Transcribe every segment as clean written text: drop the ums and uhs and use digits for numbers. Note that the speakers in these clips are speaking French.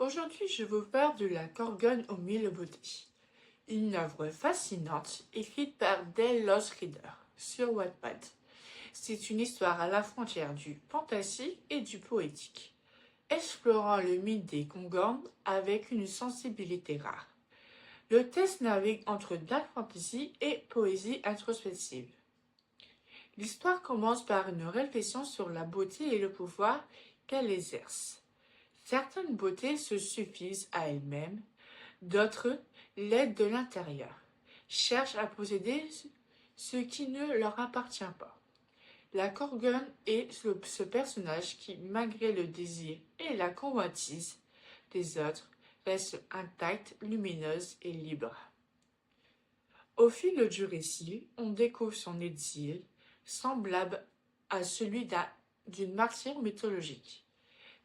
Aujourd'hui, je vous parle de La Gorgone aux mille beautés, une œuvre fascinante écrite par Dale Loss-Rider sur Wattpad. C'est une histoire à la frontière du fantastique et du poétique, explorant le mythe des Gorgones avec une sensibilité rare. Le texte navigue entre dark fantasy et poésie introspective. L'histoire commence par une réflexion sur la beauté et le pouvoir qu'elle exerce. Certaines beautés se suffisent à elles-mêmes, d'autres l'aident de l'intérieur, cherchent à posséder ce qui ne leur appartient pas. La Gorgone est ce personnage qui, malgré le désir et la convoitise des autres, reste intacte, lumineuse et libre. Au fil du récit, on découvre son exil, semblable à celui d'une martyre mythologique,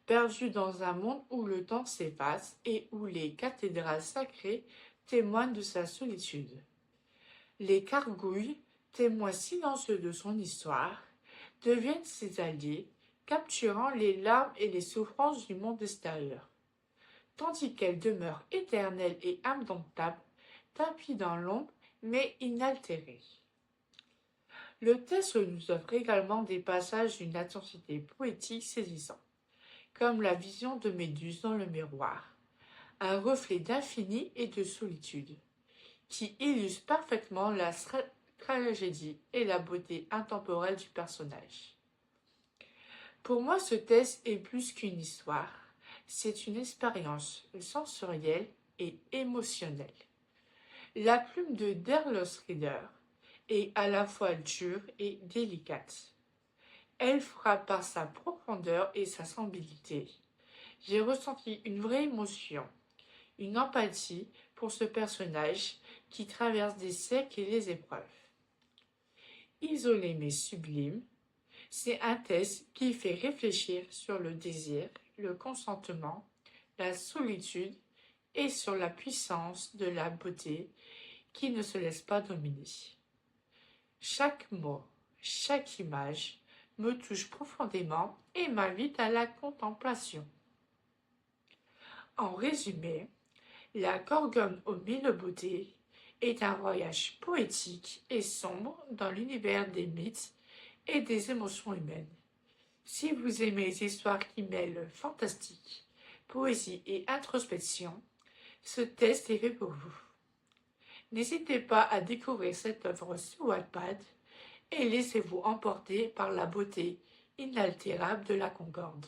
perdue dans un monde où le temps s'efface et où les cathédrales sacrées témoignent de sa solitude. Les gargouilles, témoins silencieux de son histoire, deviennent ses alliés, capturant les larmes et les souffrances du monde extérieur, tandis qu'elle demeure éternelle et indomptable, tapie dans l'ombre mais inaltérée. Le texte nous offre également des passages d'une intensité poétique saisissante, comme la vision de Méduse dans le miroir, un reflet d'infini et de solitude, qui illustre parfaitement la tragédie et la beauté intemporelle du personnage. Pour moi, ce texte est plus qu'une histoire, c'est une expérience sensorielle et émotionnelle. La plume de Dale Loss-Rider est à la fois dure et délicate. Elle frappe par sa profondeur et sa sensibilité. J'ai ressenti une vraie émotion, une empathie pour ce personnage qui traverse des siècles et les épreuves. Isolé mais sublime, c'est un texte qui fait réfléchir sur le désir, le consentement, la solitude et sur la puissance de la beauté qui ne se laisse pas dominer. Chaque mot, chaque image me touche profondément et m'invite à la contemplation. En résumé, La Gorgone aux mille beautés est un voyage poétique et sombre dans l'univers des mythes et des émotions humaines. Si vous aimez les histoires qui mêlent fantastique, poésie et introspection, ce texte est fait pour vous. N'hésitez pas à découvrir cette œuvre sur Wattpad et laissez-vous emporter par la beauté inaltérable de la Concorde.